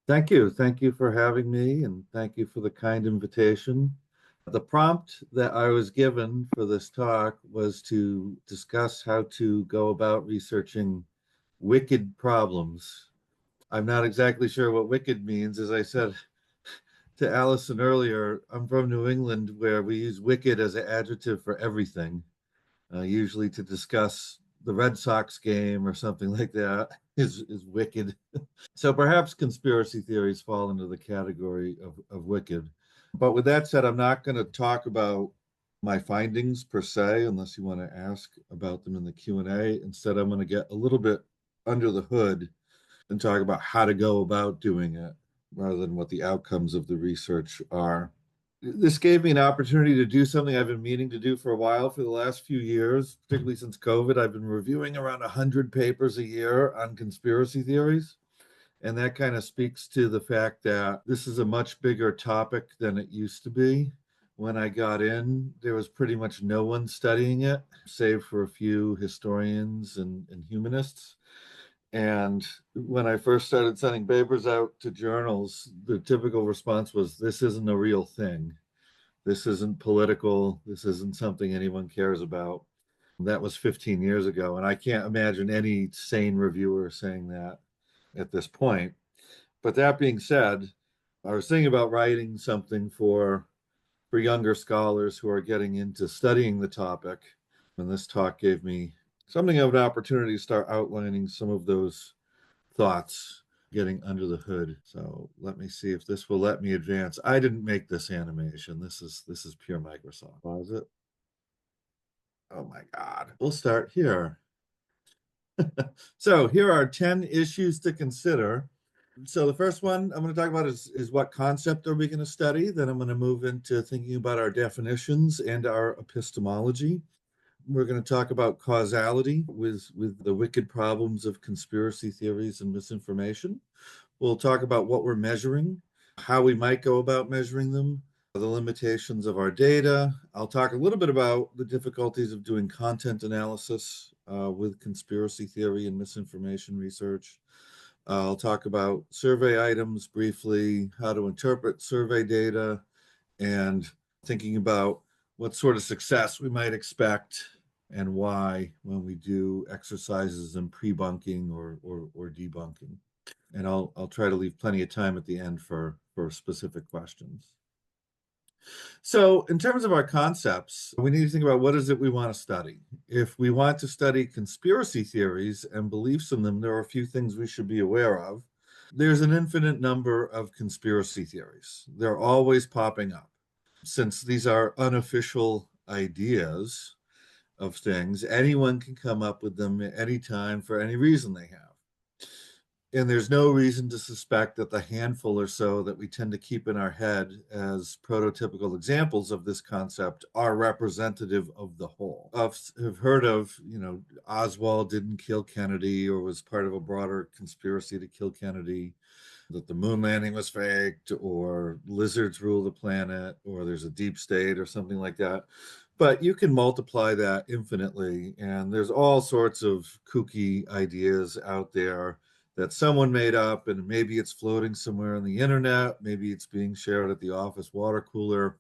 Thank you. Thank you for having me, and thank you for the kind invitation. The prompt that I was given for this talk was to discuss how to go about researching wicked problems. I'm not exactly sure what wicked means. As I said to Allison earlier, I'm from New England where we use wicked as an adjective for everything, usually to discuss the Red Sox game or something like that is wicked. So perhaps conspiracy theories fall into the category of wicked. But with that said, I'm not going to talk about my findings per se, unless you want to ask about them in the Q&A. Instead, I'm going to get a little bit under the hood and talk about how to go about doing it rather than what the outcomes of the research are. This gave me an opportunity to do something I've been meaning to do for a while for the last few years, particularly since COVID. I've been reviewing around 100 papers a year on conspiracy theories. And that kind of speaks to the fact that this is a much bigger topic than it used to be. When I got in, there was pretty much no one studying it, save for a few historians and humanists. And when I first started sending papers out to journals, the typical response was, this isn't a real thing. This isn't political. This isn't something anyone cares about. That was 15 years ago. And I can't imagine any sane reviewer saying that at this point. But that being said, I was thinking about writing something for younger scholars who are getting into studying the topic. And this talk gave me something of an opportunity to start outlining some of those thoughts, getting under the hood. So let me see if this will let me advance. I didn't make this animation. This is pure Microsoft. Pause it. Oh my God. We'll start here. So here are 10 issues to consider. So the first one I'm going to talk about is what concept are we going to study? Then I'm going to move into thinking about our definitions and our epistemology. We're going to talk about causality with the wicked problems of conspiracy theories and misinformation. We'll talk about what we're measuring, how we might go about measuring them, the limitations of our data. I'll talk a little bit about the difficulties of doing content analysis with conspiracy theory and misinformation research. I'll talk about survey items briefly, how to interpret survey data, and thinking about what sort of success we might expect and why when we do exercises in pre-bunking or debunking. And I'll try to leave plenty of time at the end for specific questions. So in terms of our concepts, we need to think about what is it we want to study. If we want to study conspiracy theories and beliefs in them, there are a few things we should be aware of. There's an infinite number of conspiracy theories. They're always popping up. Since these are unofficial ideas of things, anyone can come up with them at any time for any reason they have. And there's no reason to suspect that the handful or so that we tend to keep in our head as prototypical examples of this concept are representative of the whole. I've heard of, Oswald didn't kill Kennedy or was part of a broader conspiracy to kill Kennedy, that the moon landing was faked, or lizards rule the planet, or there's a deep state or something like that. But you can multiply that infinitely, and there's all sorts of kooky ideas out there that someone made up, and maybe it's floating somewhere on the internet, maybe it's being shared at the office water cooler.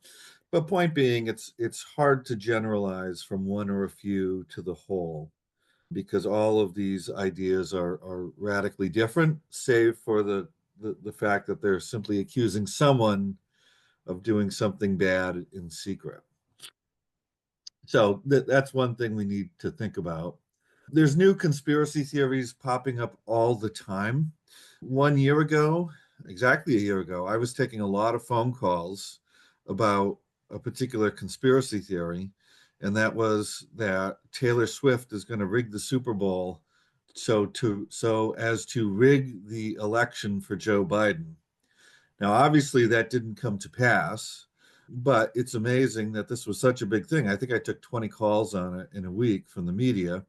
But point being, it's hard to generalize from one or a few to the whole, because all of these ideas are radically different, save for the fact that they're simply accusing someone of doing something bad in secret. So that's one thing we need to think about. There's new conspiracy theories popping up all the time. 1 year ago, exactly a year ago, I was taking a lot of phone calls about a particular conspiracy theory, and that was that Taylor Swift is going to rig the Super Bowl so as to rig the election for Joe Biden. Now, obviously, that didn't come to pass, but it's amazing that this was such a big thing. I think I took 20 calls on it in a week from the media,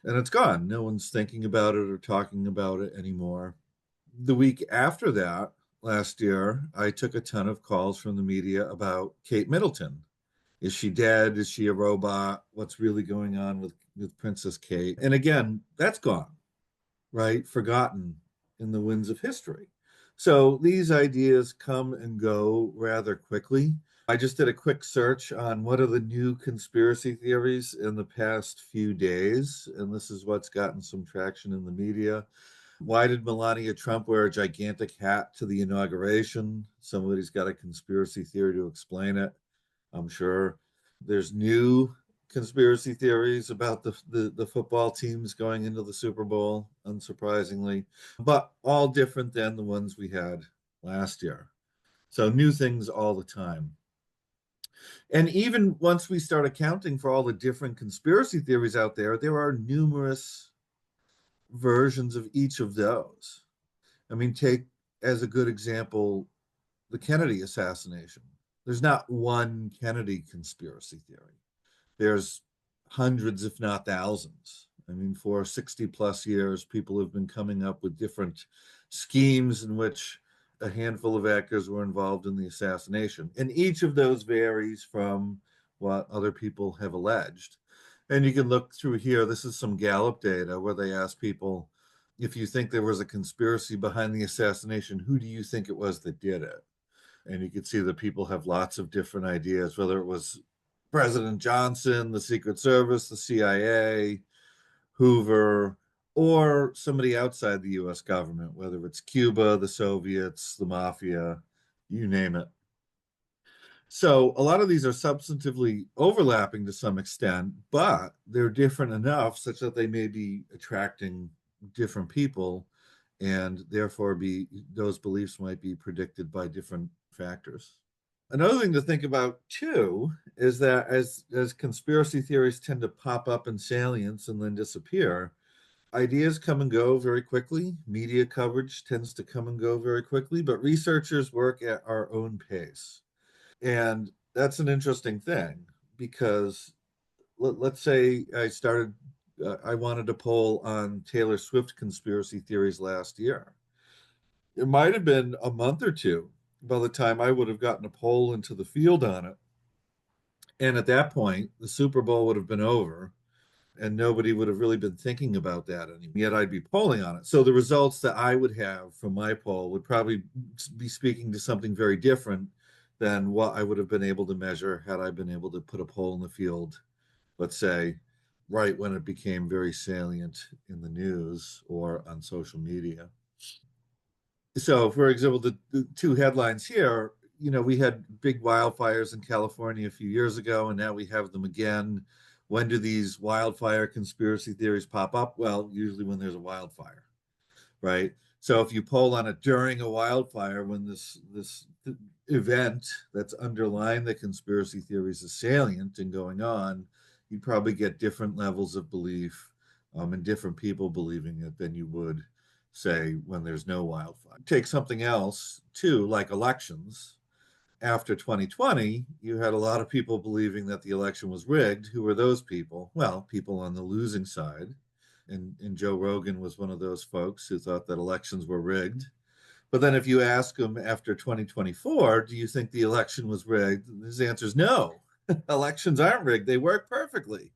and it's gone. No one's thinking about it or talking about it anymore. The week after that, last year, I took a ton of calls from the media about Kate Middleton. Is she dead? Is she a robot? What's really going on with Princess Kate? And again, that's gone, right? Forgotten in the winds of history. So these ideas come and go rather quickly. I just did a quick search on what are the new conspiracy theories in the past few days, and this is what's gotten some traction in the media. Why did Melania Trump wear a gigantic hat to the inauguration? Somebody's got a conspiracy theory to explain it, I'm sure. There's new conspiracy theories about the football teams going into the Super Bowl, unsurprisingly, but all different than the ones we had last year. So new things all the time. And even once we start accounting for all the different conspiracy theories out there, there are numerous versions of each of those. I mean, take as a good example the Kennedy assassination. There's not one Kennedy conspiracy theory. There's hundreds, if not thousands. I mean, for 60 plus years, people have been coming up with different schemes in which a handful of actors were involved in the assassination. And each of those varies from what other people have alleged. And you can look through here. This is some Gallup data where they ask people, if you think there was a conspiracy behind the assassination, who do you think it was that did it? And you can see that people have lots of different ideas, whether it was President Johnson, the Secret Service, the CIA, Hoover, or somebody outside the US government, whether it's Cuba, the Soviets, the mafia, you name it. So a lot of these are substantively overlapping to some extent, but they're different enough such that they may be attracting different people, and therefore be those beliefs might be predicted by different factors. Another thing to think about too is that as conspiracy theories tend to pop up in salience and then disappear, ideas come and go very quickly. Media coverage tends to come and go very quickly, but researchers work at our own pace. And that's an interesting thing because let's say I wanted to poll on Taylor Swift conspiracy theories last year. It might have been a month or two by the time I would have gotten a poll into the field on it. And at that point, the Super Bowl would have been over and nobody would have really been thinking about that anymore. Yet I'd be polling on it. So the results that I would have from my poll would probably be speaking to something very different than what I would have been able to measure had I been able to put a poll in the field, let's say, right when it became very salient in the news or on social media. So, for example, the two headlines here, we had big wildfires in California a few years ago, and now we have them again. When do these wildfire conspiracy theories pop up? Well, usually when there's a wildfire, right? So if you poll on it during a wildfire, when this event that's underlying the conspiracy theories is salient and going on, you'd probably get different levels of belief, and different people believing it than you would say when there's no wildfire. Take something else too, like elections. After 2020, you had a lot of people believing that the election was rigged. Who were those people? Well, people on the losing side. And Joe Rogan was one of those folks who thought that elections were rigged. But then if you ask him after 2024, do you think the election was rigged? His answer is no. Elections aren't rigged. They work perfectly.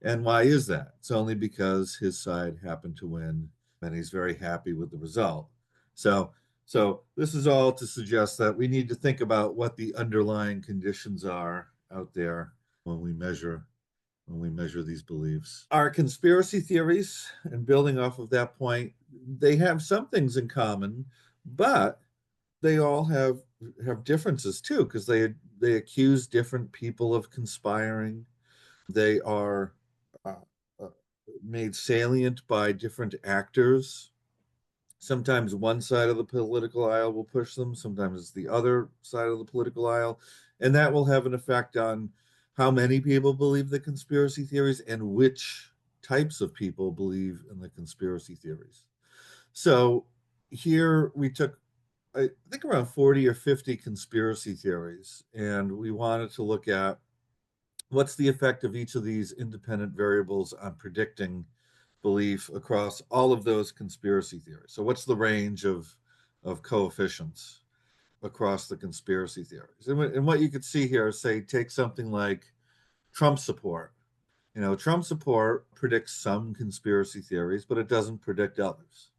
And why is that? It's only because his side happened to win and he's very happy with the result. So so this is all to suggest that we need to think about what the underlying conditions are out there when we measure these beliefs. Our conspiracy theories, and building off of that point, they have some things in common, but they all have differences too, because they accuse different people of conspiring. They are uh, uh, made salient by different actors. Sometimes one side of the political aisle will push them, sometimes it's the other side of the political aisle, and that will have an effect on how many people believe the conspiracy theories and which types of people believe in the conspiracy theories. So here we took, I think, around 40 or 50 conspiracy theories, and we wanted to look at what's the effect of each of these independent variables on predicting belief across all of those conspiracy theories. So what's the range of coefficients across the conspiracy theories? And what you could see here is, say, take something like Trump support. Trump support predicts some conspiracy theories, but it doesn't predict others,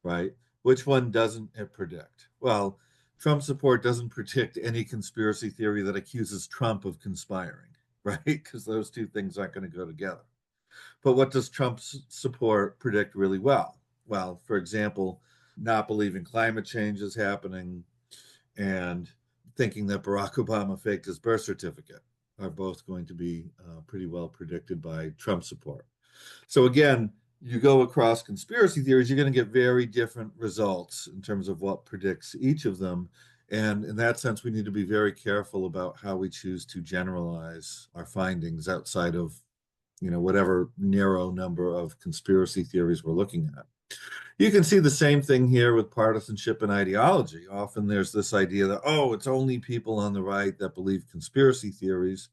right? Which one doesn't it predict? Well, Trump support doesn't predict any conspiracy theory that accuses Trump of conspiring, right? Because those two things aren't going to go together. But what does Trump's support predict really well? Well, for example, not believing climate change is happening and thinking that Barack Obama faked his birth certificate are both going to be pretty well predicted by Trump support. So again, you go across conspiracy theories, you're going to get very different results in terms of what predicts each of them. And in that sense, we need to be very careful about how we choose to generalize our findings outside of, whatever narrow number of conspiracy theories we're looking at. You can see the same thing here with partisanship and ideology. Often there's this idea that, oh, it's only people on the right that believe conspiracy theories.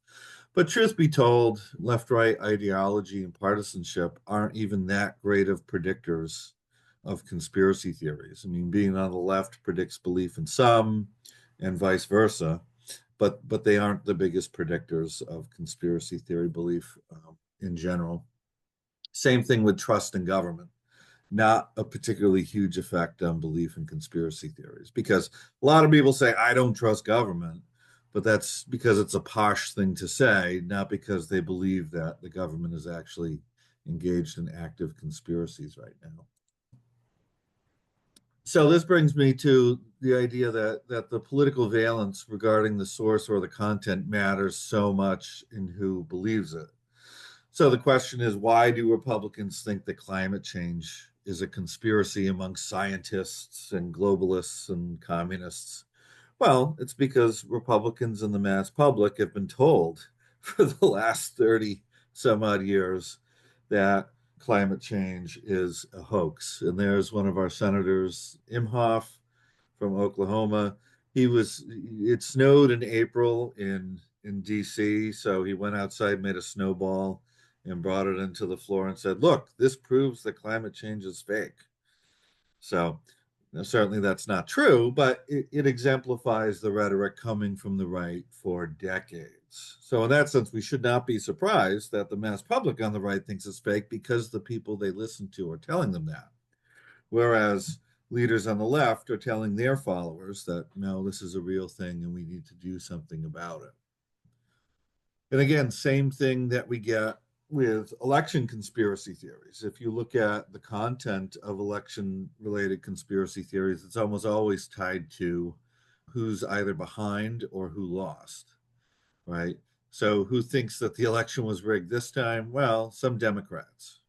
But truth be told, left right ideology and partisanship aren't even that great of predictors of conspiracy theories. I mean, being on the left predicts belief in some and vice versa, but they aren't the biggest predictors of conspiracy theory belief in general. Same thing with trust in government, not a particularly huge effect on belief in conspiracy theories, because a lot of people say, I don't trust government, but that's because it's a posh thing to say, not because they believe that the government is actually engaged in active conspiracies right now. So this brings me to the idea that the political valence regarding the source or the content matters so much in who believes it. So the question is, why do Republicans think that climate change is a conspiracy among scientists and globalists and communists? Well, it's because Republicans and the mass public have been told for the last 30 some odd years that climate change is a hoax. And there's one of our senators, Imhoff from Oklahoma. It snowed in April in DC, so he went outside, made a snowball, and brought it into the floor and said, "Look, this proves that climate change is fake." So certainly that's not true, but it exemplifies the rhetoric coming from the right for decades. So in that sense, we should not be surprised that the mass public on the right thinks it's fake because the people they listen to are telling them that. Whereas leaders on the left are telling their followers that, no, this is a real thing and we need to do something about it. And again, same thing that we get with election conspiracy theories. If you look at the content of election related conspiracy theories, it's almost always tied to who's either behind or who lost, right? So who thinks that the election was rigged this time? Well, some Democrats,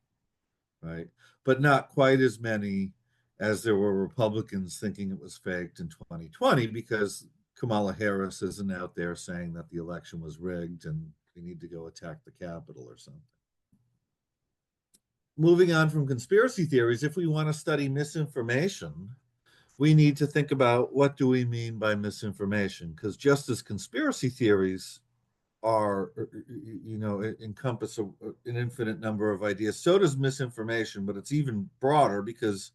right? But not quite as many as there were Republicans thinking it was faked in 2020, because Kamala Harris isn't out there saying that the election was rigged and we need to go attack the Capitol or something. Moving on from conspiracy theories, if we want to study misinformation, we need to think about, what do we mean by misinformation? Because just as conspiracy theories are, encompass an infinite number of ideas, so does misinformation, but it's even broader, because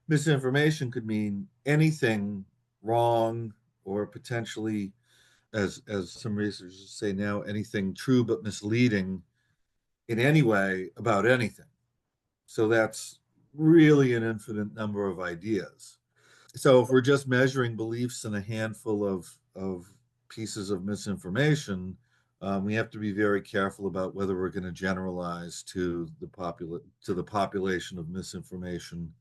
misinformation could mean anything wrong, or potentially, as some researchers say now, anything true but misleading in any way about anything. So that's really an infinite number of ideas. So if we're just measuring beliefs in a handful of pieces of misinformation, we have to be very careful about whether we're going to generalize to the population of misinformation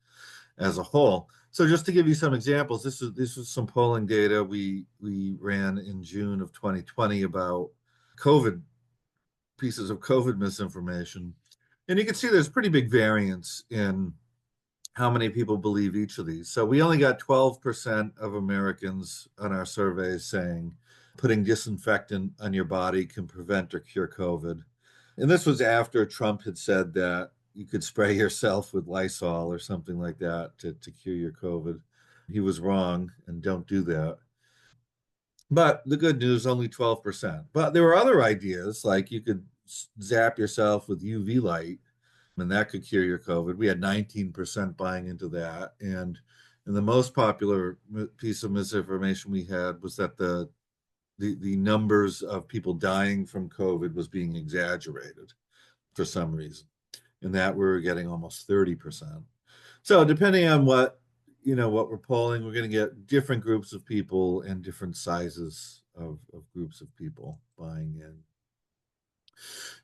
as a whole. So just to give you some examples, this was some polling data we ran in June of 2020 about COVID, pieces of COVID misinformation. And you can see there's pretty big variance in how many people believe each of these. So we only got 12% of Americans on our surveys saying putting disinfectant on your body can prevent or cure COVID. And this was after Trump had said that you could spray yourself with Lysol or something like that to cure your COVID. He was wrong, and don't do that. But the good news, only 12%. But there were other ideas, like you could zap yourself with UV light, and that could cure your COVID. We had 19% buying into that. And the most popular piece of misinformation we had was that the numbers of people dying from COVID was being exaggerated for some reason. And that we were getting almost 30%. So depending on what what we're polling, we're going to get different groups of people and different sizes of groups of people buying in.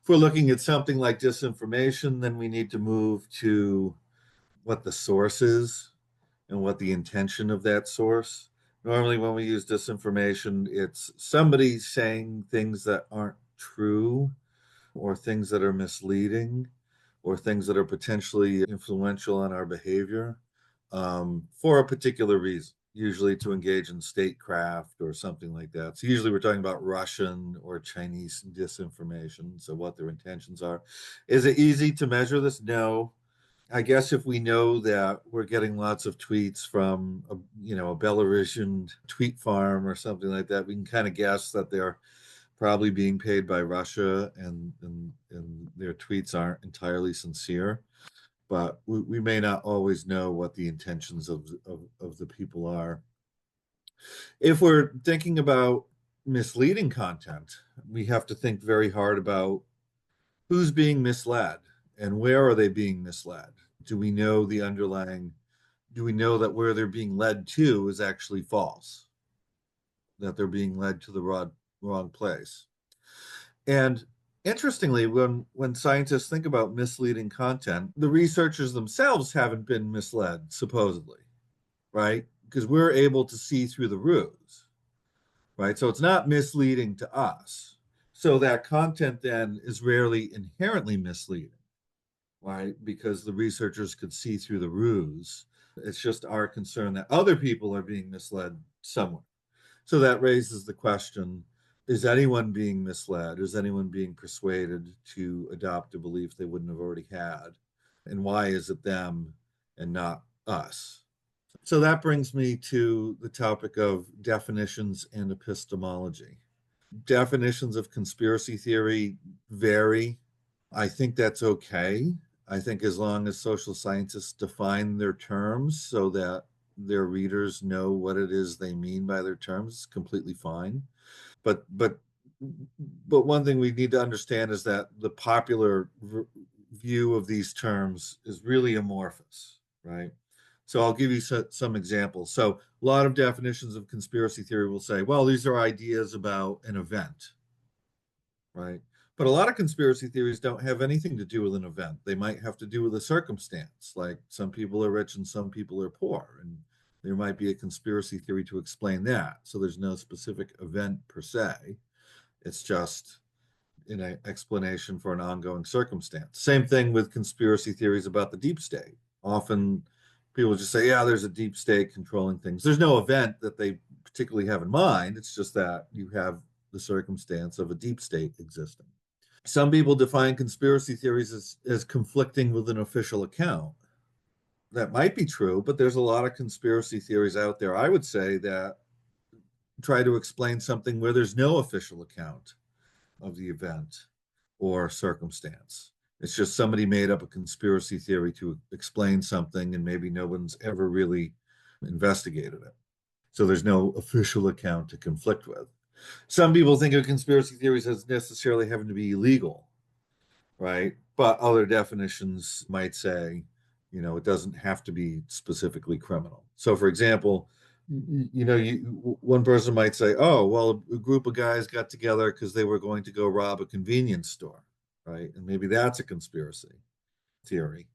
If we're looking at something like disinformation, then we need to move to what the source is and what the intention of that source. Normally, when we use disinformation, it's somebody saying things that aren't true or things that are misleading or things that are potentially influential on our behavior for a particular reason, usually to engage in statecraft or something like that. So usually we're talking about Russian or Chinese disinformation. So what their intentions are. Is it easy to measure this? No. I guess if we know that we're getting lots of tweets from a Belarusian tweet farm or something like that, we can kind of guess that they're probably being paid by Russia and their tweets aren't entirely sincere. But we may not always know what the intentions of the people are. If we're thinking about misleading content, we have to think very hard about who's being misled and where are they being misled? Do we know the underlying, do we know that where they're being led to is actually false, that they're being led to the wrong place? And interestingly, when scientists think about misleading content, the researchers themselves haven't been misled, supposedly, right? Because we're able to see through the ruse, right? So it's not misleading to us. So that content then is rarely inherently misleading, right? Because the researchers could see through the ruse. It's just our concern that other people are being misled somewhere. So that raises the question, is anyone being misled? Is anyone being persuaded to adopt a belief they wouldn't have already had? And why is it them and not us? So that brings me to the topic of definitions and epistemology. Definitions of conspiracy theory vary. I think that's okay. I think as long as social scientists define their terms so that their readers know what it is they mean by their terms, it's completely fine. But one thing we need to understand is that the popular view of these terms is really amorphous, right? So I'll give you some examples. So a lot of definitions of conspiracy theory will say, well, these are ideas about an event, right? But a lot of conspiracy theories don't have anything to do with an event. They might have to do with a circumstance, like some people are rich and some people are poor, and there might be a conspiracy theory to explain that. So there's no specific event per se. It's just an explanation for an ongoing circumstance. Same thing with conspiracy theories about the deep state. Often people just say, yeah, there's a deep state controlling things. There's no event that they particularly have in mind. It's just that you have the circumstance of a deep state existing. Some people define conspiracy theories as conflicting with an official account. That might be true, but there's a lot of conspiracy theories out there, I would say, that try to explain something where there's no official account of the event or circumstance. It's just somebody made up a conspiracy theory to explain something, and maybe no one's ever really investigated it. So there's no official account to conflict with. Some people think of conspiracy theories as necessarily having to be illegal, right? But other definitions might say, it doesn't have to be specifically criminal. So, for example, one person might say, "Oh, well, a group of guys got together because they were going to go rob a convenience store," right? And maybe that's a conspiracy theory.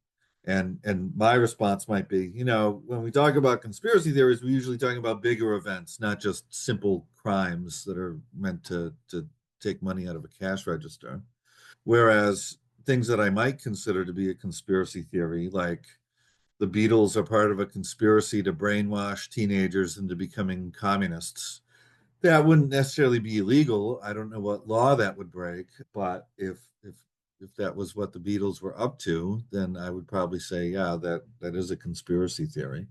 And my response might be, when we talk about conspiracy theories, we're usually talking about bigger events, not just simple crimes that are meant to take money out of a cash register. Whereas things that I might consider to be a conspiracy theory, like the Beatles are part of a conspiracy to brainwash teenagers into becoming communists. That wouldn't necessarily be illegal. I don't know what law that would break, but if that was what the Beatles were up to, then I would probably say, yeah, that is a conspiracy theory.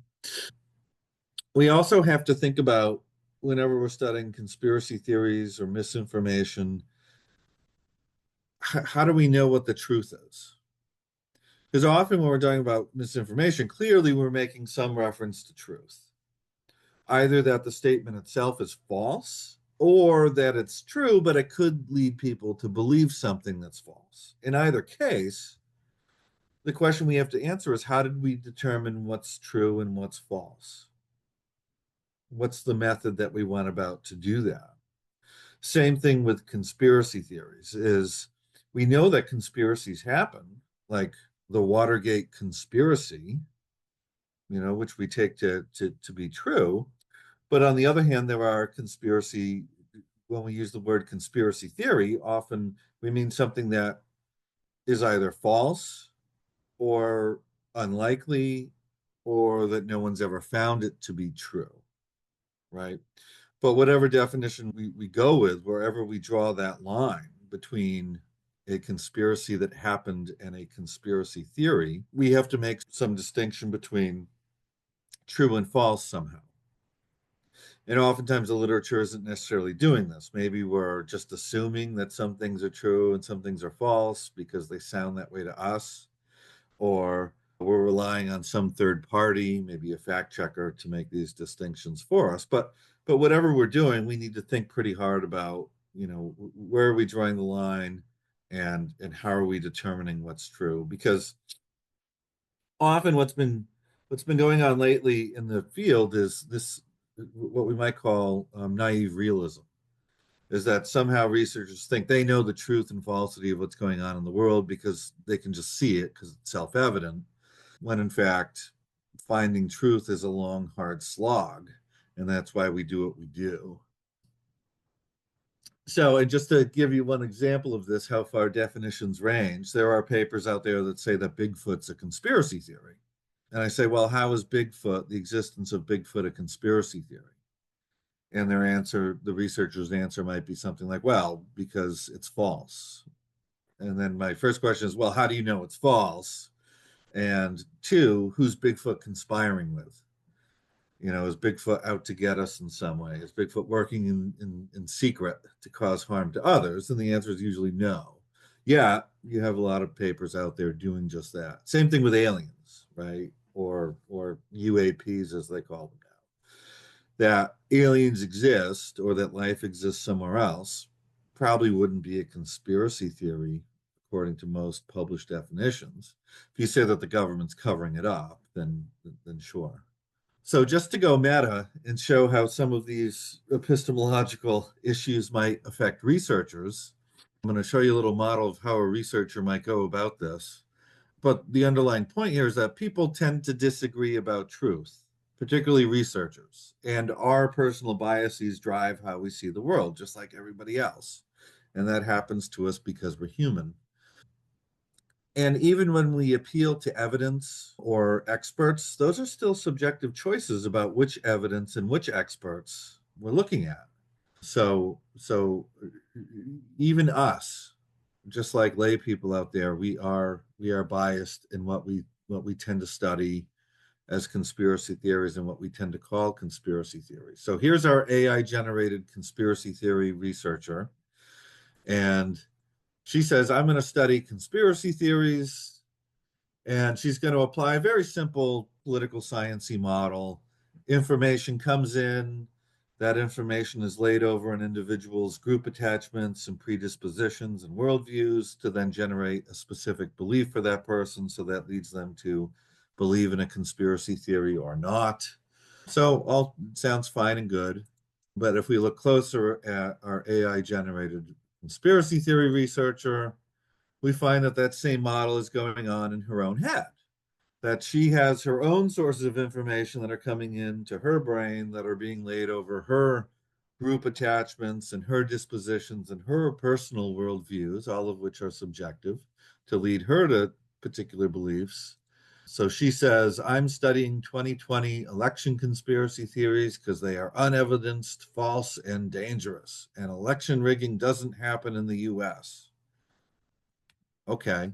We also have to think about whenever we're studying conspiracy theories or misinformation, how do we know what the truth is? Because often when we're talking about misinformation, clearly we're making some reference to truth. Either that the statement itself is false or that it's true, but it could lead people to believe something that's false. In either case, the question we have to answer is how did we determine what's true and what's false? What's the method that we went about to do that? Same thing with conspiracy theories is we know that conspiracies happen, like the Watergate conspiracy, which we take to be true. But on the other hand, there are conspiracy, when we use the word conspiracy theory, often we mean something that is either false or unlikely or that no one's ever found it to be true, right? But whatever definition we go with, wherever we draw that line between a conspiracy that happened and a conspiracy theory, we have to make some distinction between true and false somehow. And oftentimes the literature isn't necessarily doing this. Maybe we're just assuming that some things are true and some things are false because they sound that way to us, or we're relying on some third party, maybe a fact checker, to make these distinctions for us. But whatever we're doing, we need to think pretty hard about, where are we drawing the line and how are we determining what's true? Because often what's been going on lately in the field is this what we might call naive realism, is that somehow researchers think they know the truth and falsity of what's going on in the world because they can just see it because it's self-evident, when in fact finding truth is a long, hard slog, and that's why we do what we do. So, and just to give you one example of this, how far definitions range, there are papers out there that say that Bigfoot's a conspiracy theory. And I say, well, how is Bigfoot, the existence of Bigfoot, a conspiracy theory? And their answer, the researcher's answer might be something like, well, because it's false. And then my first question is, well, how do you know it's false? And two, who's Bigfoot conspiring with? Is Bigfoot out to get us in some way? Is Bigfoot working in secret to cause harm to others? And the answer is usually no. Yeah, you have a lot of papers out there doing just that. Same thing with aliens, right? Or UAPs as they call them now. That aliens exist or that life exists somewhere else probably wouldn't be a conspiracy theory according to most published definitions. If you say that the government's covering it up, then sure. So just to go meta and show how some of these epistemological issues might affect researchers, I'm going to show you a little model of how a researcher might go about this. But the underlying point here is that people tend to disagree about truth, particularly researchers, and our personal biases drive how we see the world, just like everybody else. And that happens to us because we're human. And even when we appeal to evidence or experts, those are still subjective choices about which evidence and which experts we're looking at. So even us, just like lay people out there, we are biased in what we tend to study as conspiracy theories and what we tend to call conspiracy theories. So here's our AI generated conspiracy theory researcher, and she says, I'm going to study conspiracy theories, and she's going to apply a very simple political sciencey model. Information comes in, that information is laid over an individual's group attachments and predispositions and worldviews to then generate a specific belief for that person. So that leads them to believe in a conspiracy theory or not. So all sounds fine and good. But if we look closer at our AI generated conspiracy theory researcher, we find that that same model is going on in her own head, that she has her own sources of information that are coming into her brain that are being laid over her group attachments and her dispositions and her personal worldviews, all of which are subjective, to lead her to particular beliefs. So she says, I'm studying 2020 election conspiracy theories because they are unevidenced, false, and dangerous. And election rigging doesn't happen in the US. Okay.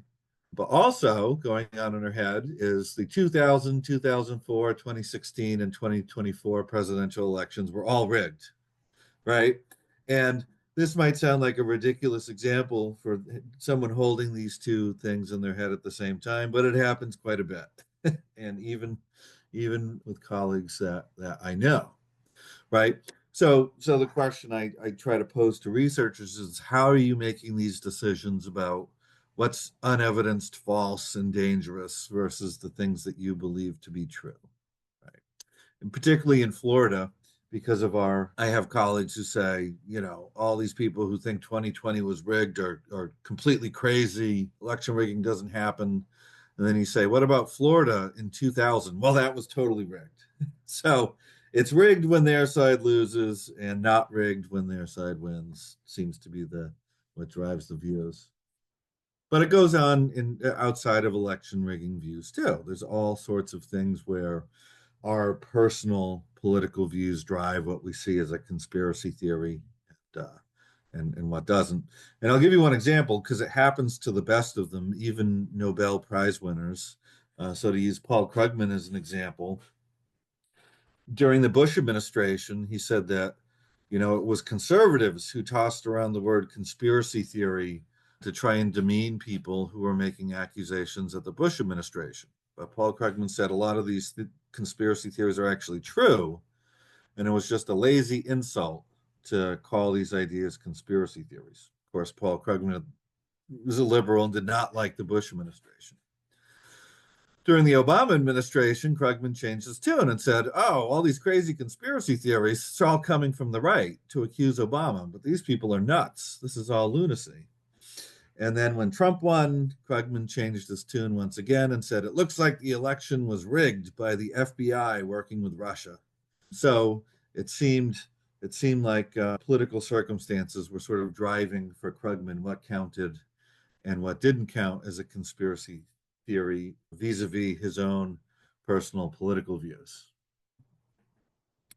But also going on in her head is the 2000, 2004, 2016, and 2024 presidential elections were all rigged, right? And this might sound like a ridiculous example for someone holding these two things in their head at the same time, but it happens quite a bit. And even with colleagues that I know, right? So the question I try to pose to researchers is how are you making these decisions about what's unevidenced, false, and dangerous versus the things that you believe to be true, right? And particularly in Florida, because of I have colleagues who say, all these people who think 2020 was rigged are completely crazy. Election rigging doesn't happen. And then you say, what about Florida in 2000? Well, that was totally rigged. So it's rigged when their side loses and not rigged when their side wins, seems to be what drives the views. But it goes on in outside of election rigging views too. There's all sorts of things where our personal political views drive what we see as a conspiracy theory, and, uh, and what doesn't. And I'll give you one example because it happens to the best of them, even Nobel Prize winners. So to use Paul Krugman as an example, during the Bush administration, he said that, it was conservatives who tossed around the word conspiracy theory to try and demean people who were making accusations at the Bush administration. But Paul Krugman said a lot of these conspiracy theories are actually true, and it was just a lazy insult to call these ideas conspiracy theories. Of course, Paul Krugman was a liberal and did not like the Bush administration. During the Obama administration, Krugman changed his tune and said, oh, all these crazy conspiracy theories, it's all coming from the right to accuse Obama, but these people are nuts. This is all lunacy. And then when Trump won, Krugman changed his tune once again and said, it looks like the election was rigged by the FBI working with Russia. So it seemed it seemed like political circumstances were sort of driving for Krugman what counted and what didn't count as a conspiracy theory vis-a-vis his own personal political views.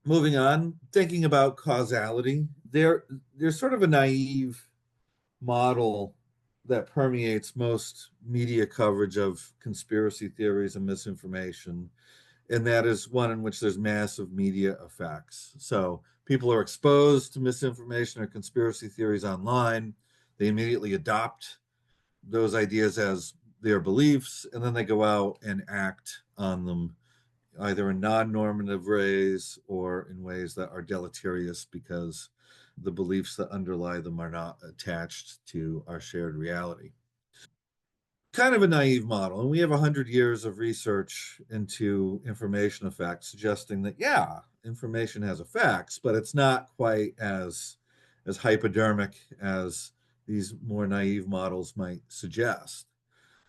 Moving on, thinking about causality, there's sort of a naive model that permeates most media coverage of conspiracy theories and misinformation, and that is one in which there's massive media effects. So people are exposed to misinformation or conspiracy theories online. They immediately adopt those ideas as their beliefs, and then they go out and act on them either in non-normative ways or in ways that are deleterious because the beliefs that underlie them are not attached to our shared reality. Kind of a naive model, and we have 100 years of research into information effects suggesting that, yeah, information has effects, but it's not quite as hypodermic as these more naive models might suggest.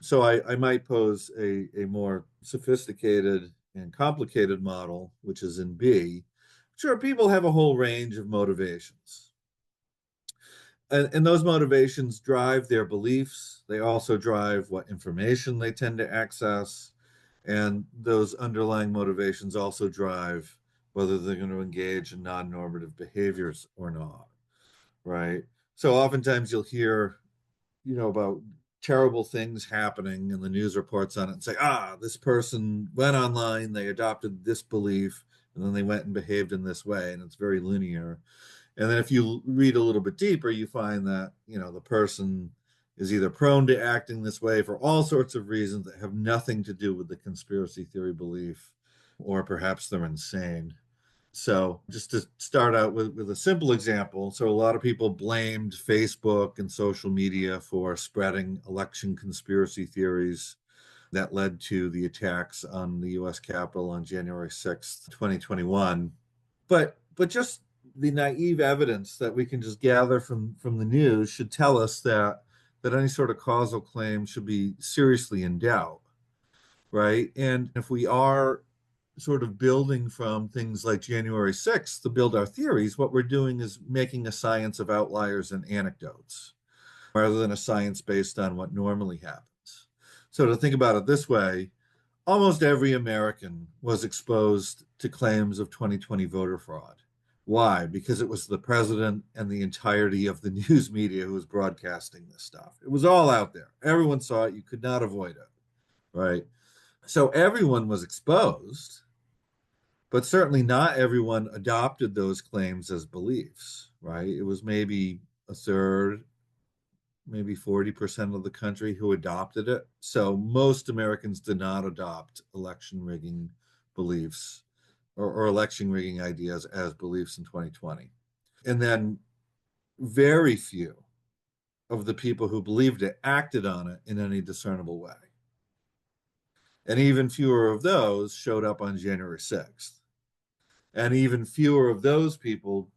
So I might pose a more sophisticated and complicated model, which is in B. Sure, people have a whole range of motivations. And those motivations drive their beliefs. They also drive what information they tend to access. And those underlying motivations also drive whether they're going to engage in non normative behaviors or not, right? So oftentimes you'll hear about terrible things happening and the news reports on it and say, this person went online, they adopted this belief, and then they went and behaved in this way. And it's very linear. And then if you read a little bit deeper, you find that, the person is either prone to acting this way for all sorts of reasons that have nothing to do with the conspiracy theory belief, or perhaps they're insane. So, just to start out with a simple example, so a lot of people blamed Facebook and social media for spreading election conspiracy theories that led to the attacks on the US Capitol on January 6th, 2021. But just the naive evidence that we can just gather from the news should tell us that any sort of causal claim should be seriously in doubt, right? And if we are sort of building from things like January 6th to build our theories, what we're doing is making a science of outliers and anecdotes rather than a science based on what normally happens. So to think about it this way, almost every American was exposed to claims of 2020 voter fraud. Why? Because it was the president and the entirety of the news media who was broadcasting this stuff. It was all out there. Everyone saw it. You could not avoid it, right? So everyone was exposed, but certainly not everyone adopted those claims as beliefs, right? It was maybe a third, maybe 40% of the country who adopted it. So most Americans did not adopt election rigging beliefs or election rigging ideas as beliefs in 2020. And then very few, of the people who believed it acted on it in any discernible way. And even fewer of those showed up on January 6th. And even fewer of those people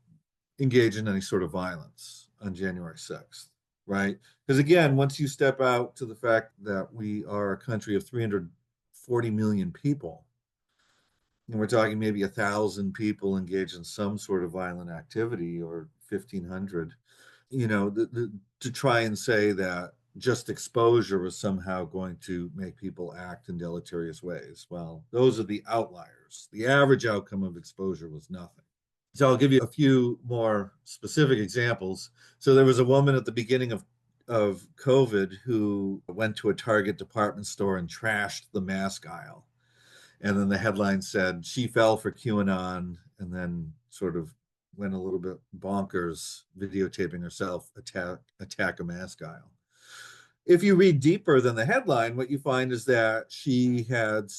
engage in any sort of violence on January 6th, right? Because again, once you step out to the fact that we are a country of 340 million people, and we're talking maybe 1,000 people engaged in some sort of violent activity, or 1,500, to try and say that just exposure was somehow going to make people act in deleterious ways. Well, those are the outliers. The average outcome of exposure was nothing. So I'll give you a few more specific examples. So there was a woman at the beginning of COVID who went to a Target department store and trashed the mask aisle. And then the headline said she fell for QAnon, and then sort of went a little bit bonkers, videotaping herself attack a mask aisle. If you read deeper than the headline, what you find is that she had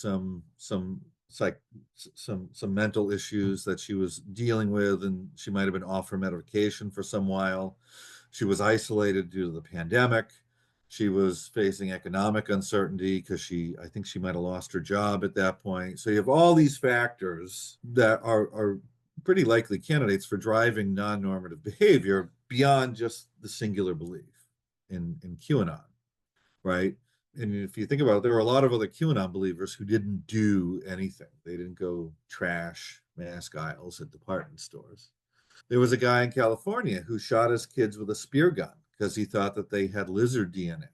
like some mental issues that she was dealing with, and she might have been off her medication for some while. She was isolated due to the pandemic. She was facing economic uncertainty because I think she might have lost her job at that point. So you have all these factors that are pretty likely candidates for driving non-normative behavior beyond just the singular belief in QAnon, right? And if you think about it, there were a lot of other QAnon believers who didn't do anything. They didn't go trash mask aisles at department stores. There was a guy in California who shot his kids with a spear gun because he thought that they had lizard DNA.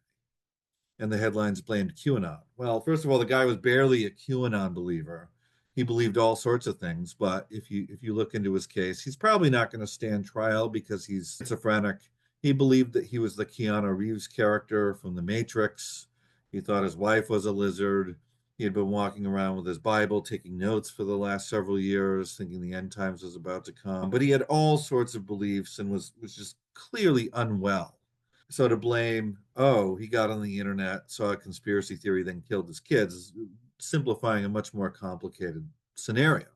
And the headlines blamed QAnon. Well, first of all, the guy was barely a QAnon believer. He believed all sorts of things, but if you look into his case, he's probably not going to stand trial because he's schizophrenic. He believed that he was the Keanu Reeves character from The Matrix. He thought his wife was a lizard. He had been walking around with his Bible, taking notes for the last several years, thinking the end times was about to come. But he had all sorts of beliefs and was just clearly unwell. So to blame, oh, he got on the internet, saw a conspiracy theory, then killed his kids, is simplifying a much more complicated scenario.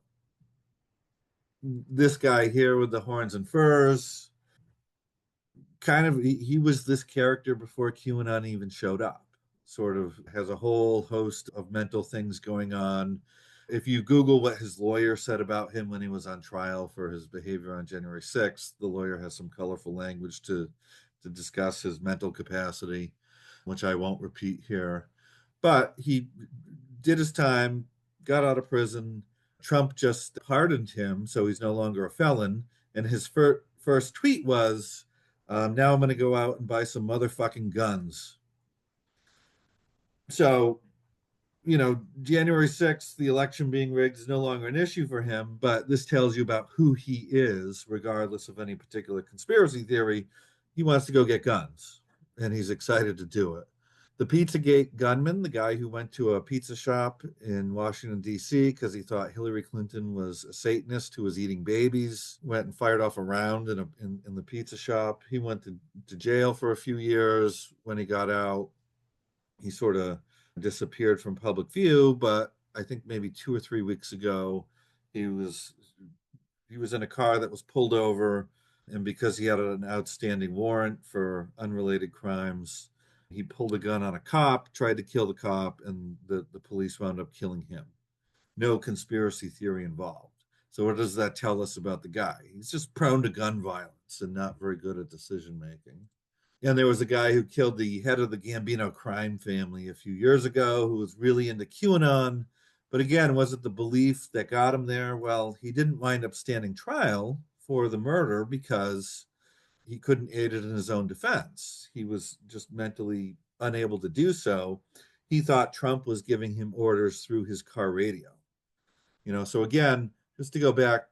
This guy here with the horns and furs, kind of, he was this character before QAnon even showed up. Sort of has a whole host of mental things going on. If you Google what his lawyer said about him when he was on trial for his behavior on January 6th, the lawyer has some colorful language to discuss his mental capacity, which I won't repeat here. But he did his time, got out of prison. Trump just pardoned him, so he's no longer a felon. And his first tweet was, now I'm going to go out and buy some motherfucking guns. So, January 6th, the election being rigged is no longer an issue for him, but this tells you about who he is, regardless of any particular conspiracy theory. He wants to go get guns, and he's excited to do it. The Pizzagate gunman, the guy who went to a pizza shop in Washington, D.C., because he thought Hillary Clinton was a Satanist who was eating babies, went and fired off a round in the pizza shop. He went to jail for a few years. When he got out, he sort of disappeared from public view, but I think maybe 2 or 3 weeks ago, he was in a car that was pulled over, and because he had an outstanding warrant for unrelated crimes, he pulled a gun on a cop, tried to kill the cop, and the police wound up killing him. No conspiracy theory involved. So what does that tell us about the guy? He's just prone to gun violence and not very good at decision making. And there was a guy who killed the head of the Gambino crime family a few years ago who was really into QAnon. But again, was it the belief that got him there? Well, he didn't wind up standing trial for the murder because he couldn't aid it in his own defense. He was just mentally unable to do so. He thought Trump was giving him orders through his car radio. So again, just to go back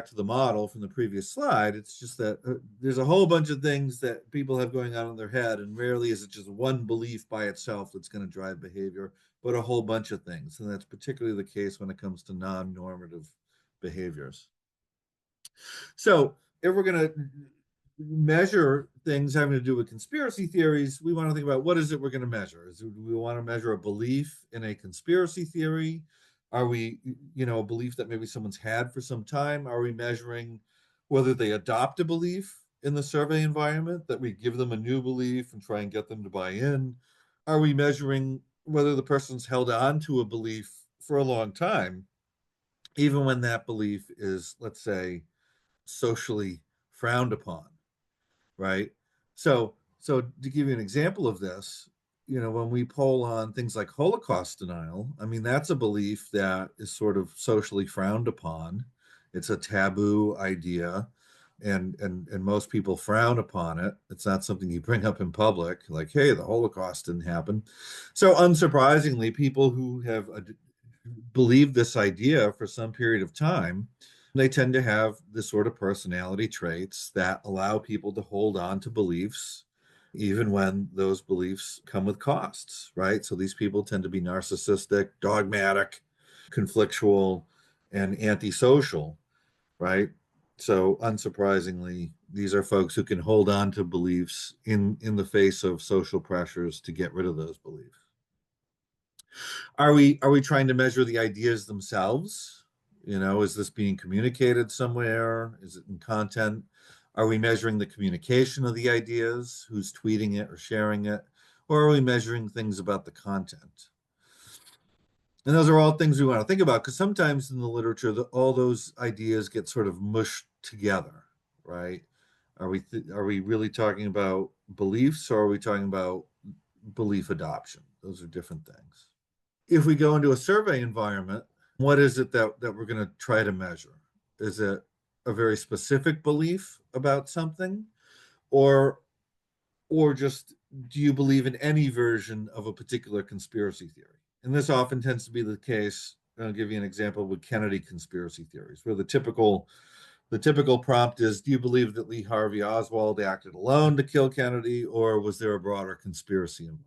to the model from the previous slide, it's just that there's a whole bunch of things that people have going on in their head, and rarely is it just one belief by itself that's going to drive behavior, but a whole bunch of things. And that's particularly the case when it comes to non-normative behaviors. So if we're going to measure things having to do with conspiracy theories, we want to think about what is it we're going to measure. Do we want to measure a belief in a conspiracy theory? Are we, a belief that maybe someone's had for some time? Are we measuring whether they adopt a belief in the survey environment, that we give them a new belief and try and get them to buy in? Are we measuring whether the person's held on to a belief for a long time, even when that belief is, let's say, socially frowned upon, right? So to give you an example of this, when we poll on things like Holocaust denial, I mean, that's a belief that is sort of socially frowned upon. It's a taboo idea, and most people frown upon it. It's not something you bring up in public, like, hey, the Holocaust didn't happen. So unsurprisingly, people who have believed this idea for some period of time, they tend to have the sort of personality traits that allow people to hold on to beliefs even when those beliefs come with costs, right? So these people tend to be narcissistic, dogmatic, conflictual, and antisocial, right? So unsurprisingly, these are folks who can hold on to beliefs in the face of social pressures to get rid of those beliefs. Are we trying to measure the ideas themselves? Is this being communicated somewhere? Is it in content? Are we measuring the communication of the ideas? Who's tweeting it or sharing it? Or are we measuring things about the content? And those are all things we want to think about, because sometimes in the literature, all those ideas get sort of mushed together, right? Are we really talking about beliefs, or are we talking about belief adoption? Those are different things. If we go into a survey environment, what is it that we're going to try to measure? Is it a very specific belief about something, or just, do you believe in any version of a particular conspiracy theory? And this often tends to be the case. I'll give you an example with Kennedy conspiracy theories, where the typical prompt is, do you believe that Lee Harvey Oswald acted alone to kill Kennedy, or was there a broader conspiracy involved?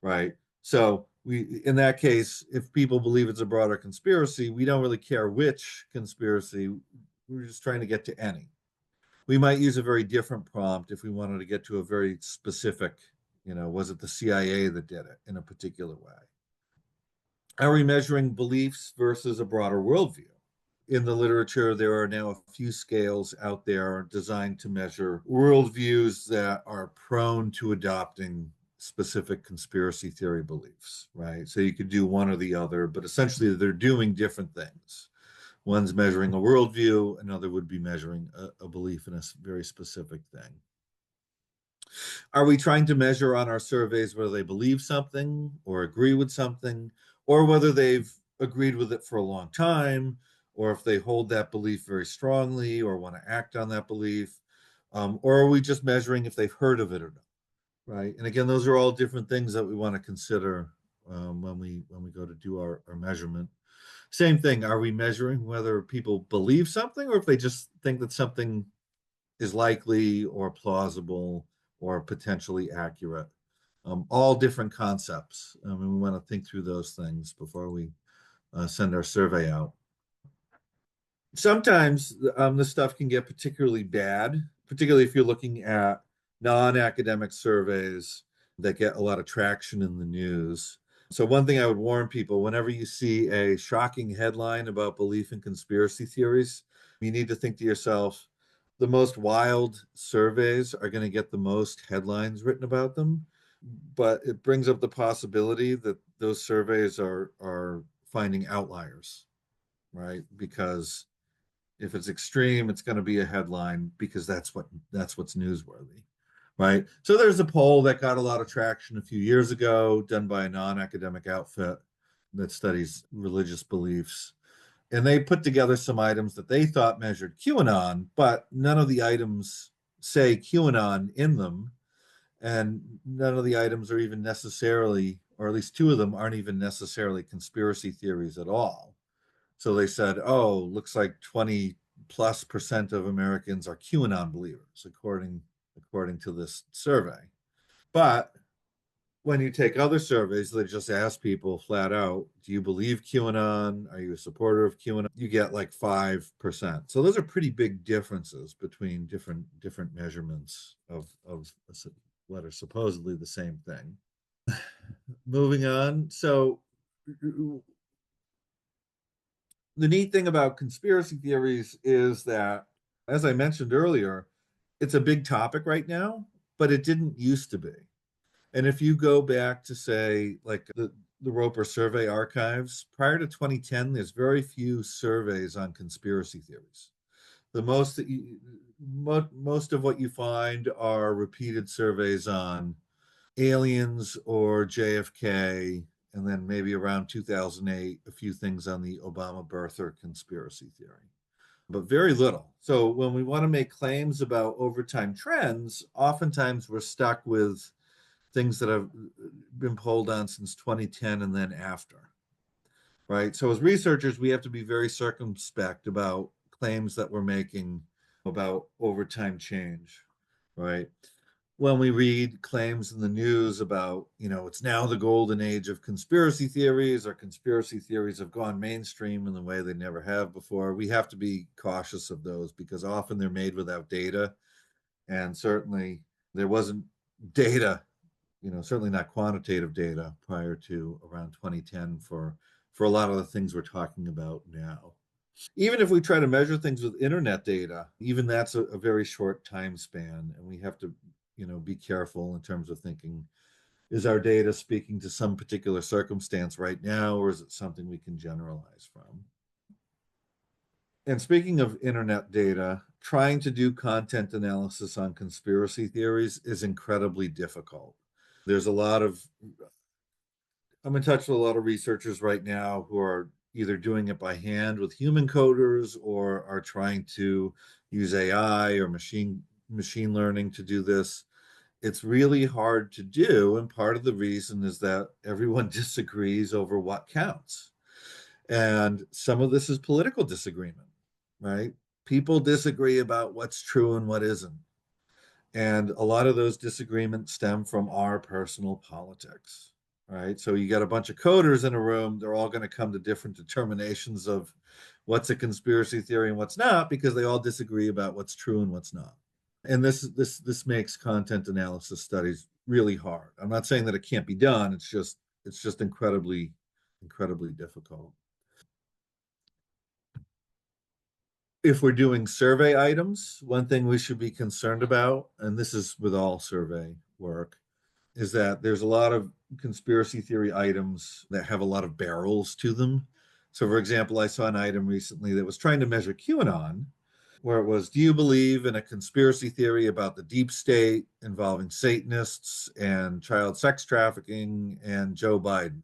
Right. So in that case, if people believe it's a broader conspiracy, we don't really care which conspiracy. We're just trying to get to any. We might use a very different prompt if we wanted to get to a very specific, was it the CIA that did it in a particular way? Are we measuring beliefs versus a broader worldview? In the literature, there are now a few scales out there designed to measure worldviews that are prone to adopting specific conspiracy theory beliefs, right? So you could do one or the other, but essentially they're doing different things. One's measuring a worldview, another would be measuring a belief in a very specific thing. Are we trying to measure on our surveys whether they believe something or agree with something, or whether they've agreed with it for a long time, or if they hold that belief very strongly or want to act on that belief? Or are we just measuring if they've heard of it or not? Right. And again, those are all different things that we want to consider when we go to do our measurement. Same thing. Are we measuring whether people believe something, or if they just think that something is likely or plausible or potentially accurate? All different concepts. I mean, we want to think through those things before we send our survey out. Sometimes this stuff can get particularly bad, particularly if you're looking at non-academic surveys that get a lot of traction in the news. So one thing I would warn people, whenever you see a shocking headline about belief in conspiracy theories, you need to think to yourself, the most wild surveys are going to get the most headlines written about them. But it brings up the possibility that those surveys are finding outliers, right? Because if it's extreme, it's going to be a headline, because that's what's newsworthy, right? So there's a poll that got a lot of traction a few years ago, done by a non-academic outfit that studies religious beliefs. And they put together some items that they thought measured QAnon, but none of the items say QAnon in them. And none of the items are even necessarily, or at least two of them aren't even necessarily conspiracy theories at all. So they said, oh, looks like 20+% of Americans are QAnon believers, according to this survey. But when you take other surveys that just ask people flat out, do you believe QAnon? Are you a supporter of QAnon? You get like 5%. So those are pretty big differences between different measurements of what are supposedly the same thing. Moving on. So the neat thing about conspiracy theories is that, as I mentioned earlier, it's a big topic right now, but it didn't used to be. And if you go back to say like the Roper survey archives, prior to 2010, there's very few surveys on conspiracy theories. The most that most of what you find are repeated surveys on aliens or JFK, and then maybe around 2008, a few things on the Obama birther conspiracy theory, but very little. So when we want to make claims about overtime trends, oftentimes we're stuck with things that have been polled on since 2010 and then after, right? So as researchers, we have to be very circumspect about claims that we're making about overtime change, right? When we read claims in the news about, it's now the golden age of conspiracy theories, or conspiracy theories have gone mainstream in the way they never have before, we have to be cautious of those because often they're made without data. And certainly there wasn't data, certainly not quantitative data prior to around 2010 for a lot of the things we're talking about now. Even if we try to measure things with internet data, even that's a very short time span, and we have to, be careful in terms of thinking, is our data speaking to some particular circumstance right now, or is it something we can generalize from? And speaking of internet data, trying to do content analysis on conspiracy theories is incredibly difficult. There's a lot of, I'm in touch with a lot of researchers right now who are either doing it by hand with human coders or are trying to use AI or machine learning to do this. It's really hard to do, and part of the reason is that everyone disagrees over what counts. And some of this is political disagreement, right? People disagree about what's true and what isn't. And a lot of those disagreements stem from our personal politics, right? So you got a bunch of coders in a room, they're all going to come to different determinations of what's a conspiracy theory and what's not because they all disagree about what's true and what's not. And this makes content analysis studies really hard. I'm not saying that it can't be done, it's just incredibly difficult. If we're doing survey items, one thing we should be concerned about, and this is with all survey work, is that there's a lot of conspiracy theory items that have a lot of barrels to them. So, for example, I saw an item recently that was trying to measure QAnon, where it was, do you believe in a conspiracy theory about the deep state involving Satanists and child sex trafficking and Joe Biden?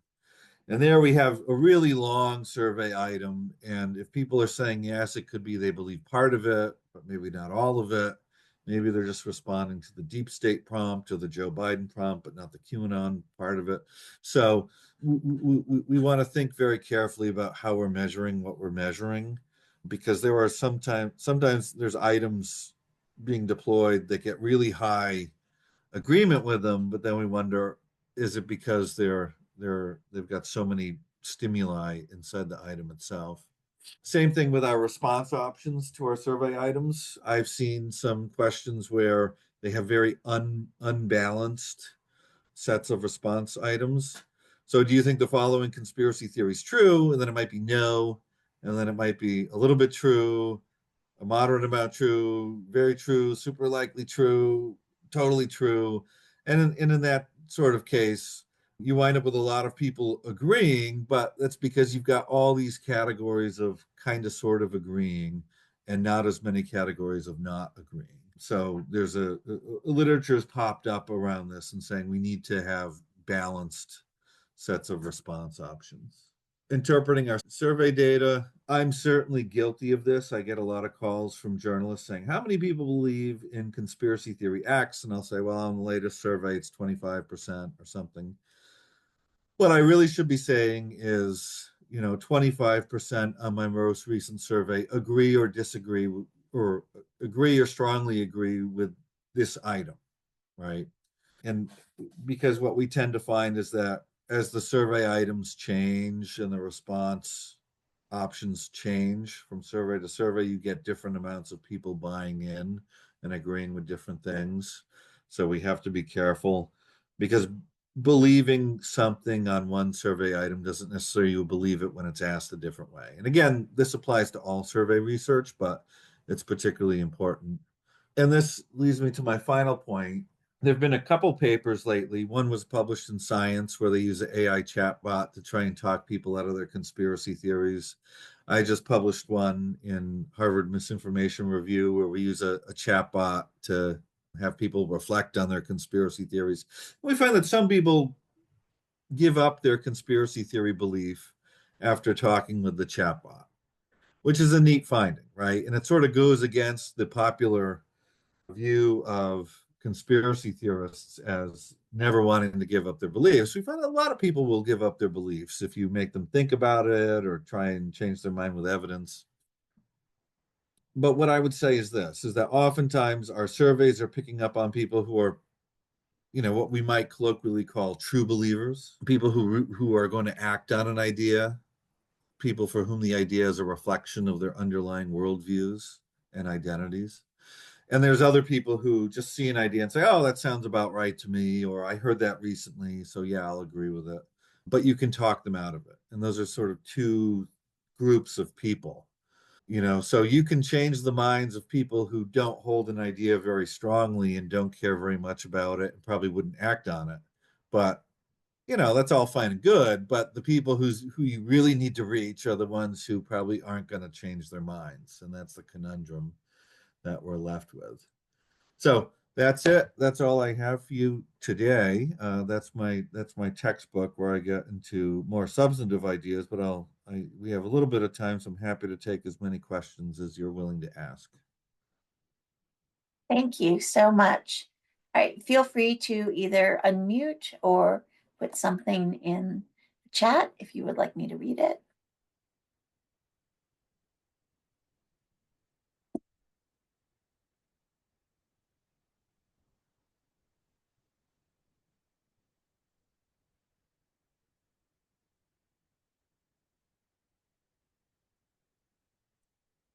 And there we have a really long survey item. And if people are saying yes, it could be they believe part of it, but maybe not all of it. Maybe they're just responding to the deep state prompt or the Joe Biden prompt, but not the QAnon part of it. So we want to think very carefully about how we're measuring what we're measuring, because there are sometimes there's items being deployed that get really high agreement with them, but then we wonder, is it because they've got so many stimuli inside the item itself? Same thing with our response options to our survey items. I've seen some questions where they have very unbalanced sets of response items. So do you think the following conspiracy theory is true? And then it might be no, and then it might be a little bit true, a moderate amount true, very true, super likely true, totally true. And in that sort of case, you wind up with a lot of people agreeing, but that's because you've got all these categories of kind of sort of agreeing and not as many categories of not agreeing. So there's a literature has popped up around this and saying we need to have balanced sets of response options. Interpreting our survey data, I'm certainly guilty of this. I get a lot of calls from journalists saying, how many people believe in conspiracy theory X? And I'll say, well, on the latest survey, it's 25% or something. What I really should be saying is, 25% on my most recent survey agree or disagree, or agree or strongly agree with this item, right? And because what we tend to find is that as the survey items change and the response options change from survey to survey, you get different amounts of people buying in and agreeing with different things. So we have to be careful, because believing something on one survey item doesn't necessarily believe it when it's asked a different way. And again, this applies to all survey research, but it's particularly important And this leads me to my final point. There have been a couple papers lately. One was published in Science where they use an AI chatbot to try and talk people out of their conspiracy theories. I just published one in Harvard Misinformation Review where we use a chatbot to have people reflect on their conspiracy theories. We find that some people give up their conspiracy theory belief after talking with the chatbot, which is a neat finding, right? And it sort of goes against the popular view of conspiracy theorists as never wanting to give up their beliefs. We find a lot of people will give up their beliefs if you make them think about it or try and change their mind with evidence. But what I would say is this, is that oftentimes our surveys are picking up on people who are, what we might colloquially call true believers, people who are going to act on an idea, people for whom the idea is a reflection of their underlying worldviews and identities. And there's other people who just see an idea and say, oh, that sounds about right to me, or I heard that recently, so yeah, I'll agree with it. But you can talk them out of it. And those are sort of two groups of people, so you can change the minds of people who don't hold an idea very strongly and don't care very much about it and probably wouldn't act on it. But that's all fine and good, but the people who you really need to reach are the ones who probably aren't going to change their minds. And that's the conundrum that we're left with. So that's it. That's all I have for you today. That's my textbook where I get into more substantive ideas, but we have a little bit of time, so I'm happy to take as many questions as you're willing to ask. Thank you so much. All right, feel free to either unmute or put something in the chat if you would like me to read it.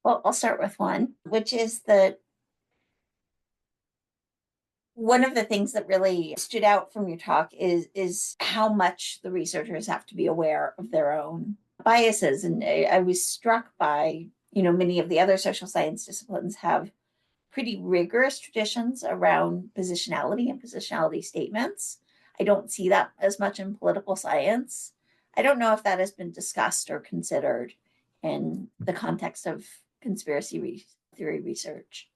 Well, I'll start with one, which is one of the things that really stood out from your talk is how much the researchers have to be aware of their own biases. And I was struck by, many of the other social science disciplines have pretty rigorous traditions around positionality and positionality statements. I don't see that as much in political science. I don't know if that has been discussed or considered in the context of conspiracy theory research.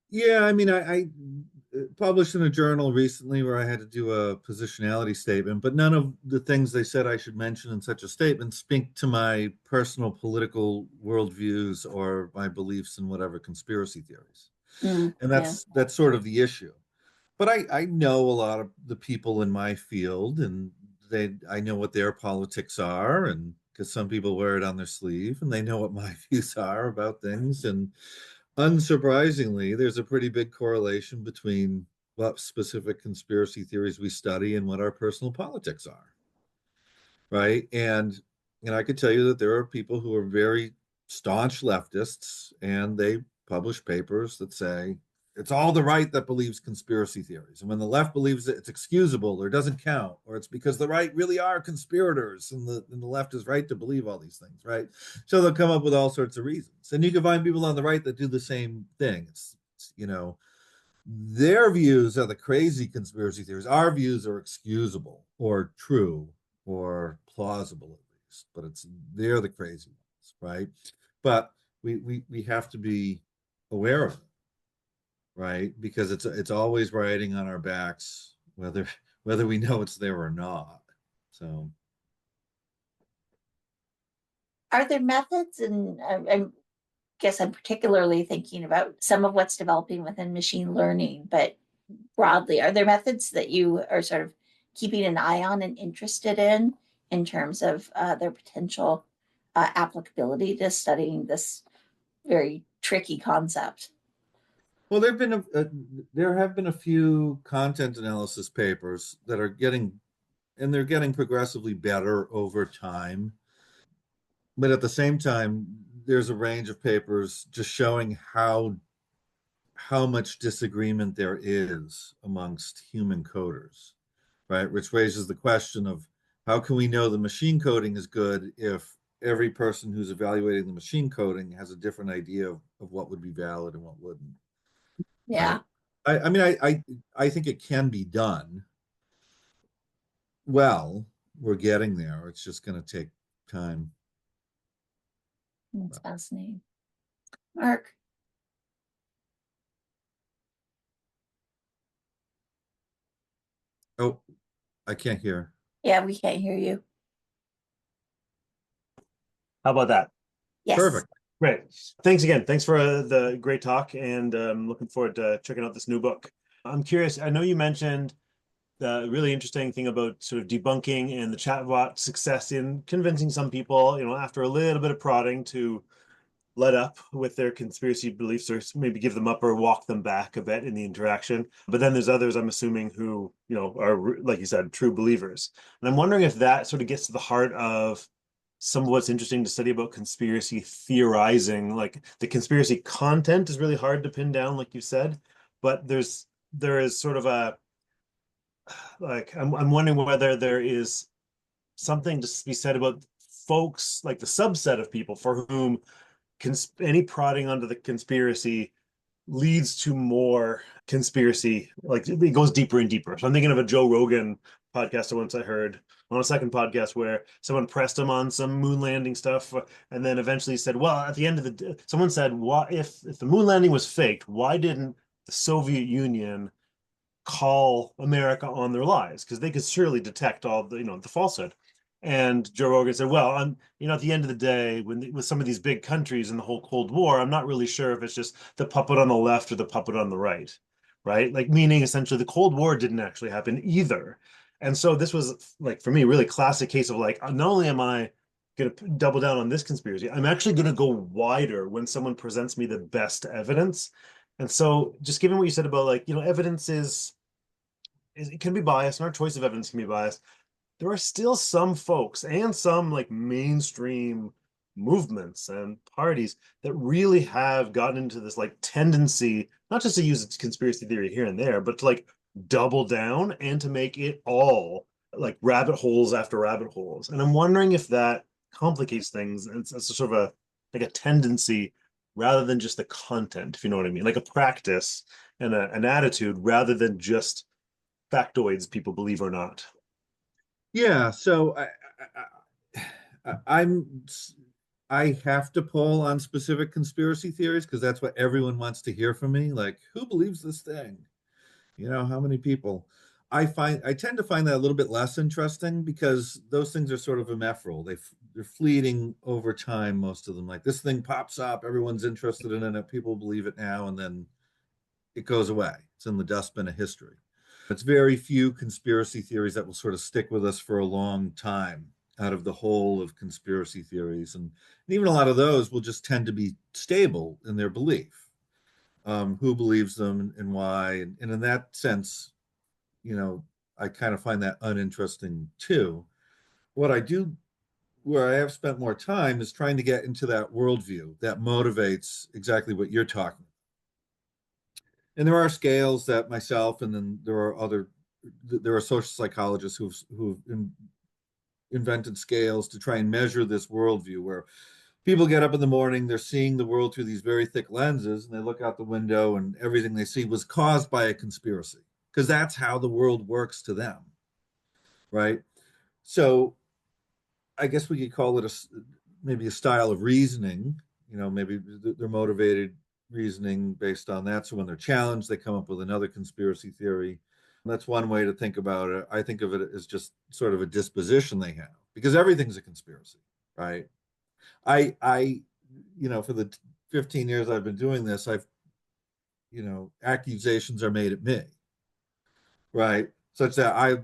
Yeah, I mean, I published in a journal recently where I had to do a positionality statement, but none of the things they said I should mention in such a statement speak to my personal political worldviews or my beliefs in whatever conspiracy theories. And Yeah. that's sort of the issue. But I know a lot of the people in my field, and I know what their politics are, and because some people wear it on their sleeve, and they know what my views are about things. And unsurprisingly, there's a pretty big correlation between what specific conspiracy theories we study and what our personal politics are, right? And I could tell you that there are people who are very staunch leftists, and they publish papers that say it's all the right that believes conspiracy theories, and when the left believes it, it's excusable or doesn't count, or it's because the right really are conspirators, and the left is right to believe all these things, right? So they'll come up with all sorts of reasons, and you can find people on the right that do the same thing. It's their views are the crazy conspiracy theories. Our views are excusable or true or plausible at least, but they're the crazy ones, right? But we have to be aware of it, right? Because it's always riding on our backs, whether we know it's there or not. So Are there methods, and I guess I'm particularly thinking about some of what's developing within machine learning, but broadly, are there methods that you are sort of keeping an eye on and interested in terms of their potential applicability to studying this very tricky concept? well, there have been a few content analysis papers that are getting and they're getting progressively better over time. But at the same time, there's a range of papers just showing how much disagreement there is amongst human coders, right? Which raises the question of how can we know the machine coding is good if every person who's evaluating the machine coding has a different idea of what would be valid and what wouldn't. Yeah, right? I mean, I think it can be done well. We're getting there. It's just going to take time. that's fascinating. Mark. Oh, I can't hear. Yeah, we can't hear you. How about that? Yes. Perfect. Great. Thanks again. Thanks for the great talk, and looking forward to checking out this new book. I'm curious. I know you mentioned the really interesting thing about sort of debunking and the chatbot success in convincing some people, after a little bit of prodding to let up with their conspiracy beliefs or maybe give them up or walk them back a bit in the interaction. But then there's others, I'm assuming, who, are, like you said, true believers. And I'm wondering if that sort of gets to the heart of some of what's interesting to study about conspiracy theorizing. Like the conspiracy content is really hard to pin down, like you said, but there is sort of a like I'm wondering whether there is something to be said about folks like the subset of people for whom any prodding onto the conspiracy leads to more conspiracy. Like it goes deeper and deeper. So I'm thinking of a Joe Rogan podcast I heard on a second podcast where someone pressed him on some moon landing stuff, and then eventually said, "Well, at the end of the day," someone said, "Why, if the moon landing was faked, why didn't the Soviet Union call America on their lies? Because they could surely detect all the falsehood." And Joe Rogan said, "Well, at the end of the day, with some of these big countries in the whole Cold War, I'm not really sure if it's just the puppet on the left or the puppet on the right, right? Like meaning essentially the Cold War didn't actually happen either." And so this was like for me, really classic case of like, not only am I going to double down on this conspiracy, I'm actually going to go wider when someone presents me the best evidence. And so just given what you said about like, evidence is it can be biased, and our choice of evidence can be biased. There are still some folks and some like mainstream movements and parties that really have gotten into this like tendency, not just to use conspiracy theory here and there, but to like double down and to make it all like rabbit holes after rabbit holes. And I'm wondering if that complicates things. It's a sort of a like a tendency rather than just the content, if you know what I mean, like a practice and an attitude rather than just factoids people believe or not. Yeah, so I'm I have to pull on specific conspiracy theories because that's what everyone wants to hear from me. Like, who believes this thing? How many people? I tend to find that a little bit less interesting because those things are sort of ephemeral. They're fleeting over time, most of them. Like this thing pops up, everyone's interested in it, people believe it now, and then it goes away. It's in the dustbin of history. It's very few conspiracy theories that will sort of stick with us for a long time out of the whole of conspiracy theories. And even a lot of those will just tend to be stable in their belief. Who believes them and why. And in that sense, I kind of find that uninteresting too. What I do, where I have spent more time, is trying to get into that worldview that motivates exactly what you're talking about. And there are scales that myself, and then there are social psychologists who've invented scales to try and measure this worldview where people get up in the morning, they're seeing the world through these very thick lenses, and they look out the window and everything they see was caused by a conspiracy because that's how the world works to them, right? So I guess we could call it maybe a style of reasoning. Maybe they're motivated reasoning based on that. So when they're challenged, they come up with another conspiracy theory. And that's one way to think about it. I think of it as just sort of a disposition they have because everything's a conspiracy, right? I for the 15 years I've been doing this, accusations are made at me, right? Such that I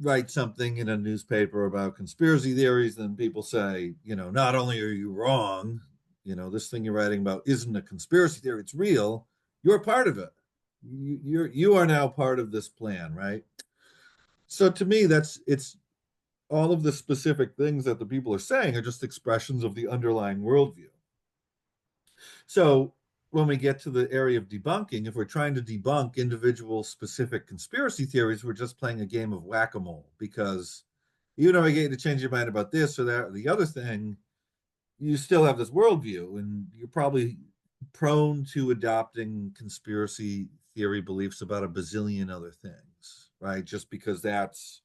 write something in a newspaper about conspiracy theories, and people say, not only are you wrong, this thing you're writing about isn't a conspiracy theory, it's real. You're part of it. You are now part of this plan, right? So to me, it's all of the specific things that the people are saying are just expressions of the underlying worldview. So when we get to the area of debunking, if we're trying to debunk individual specific conspiracy theories, we're just playing a game of whack-a-mole because even if I get you to change your mind about this or that or the other thing, you still have this worldview and you're probably prone to adopting conspiracy theory beliefs about a bazillion other things, right? Just because that's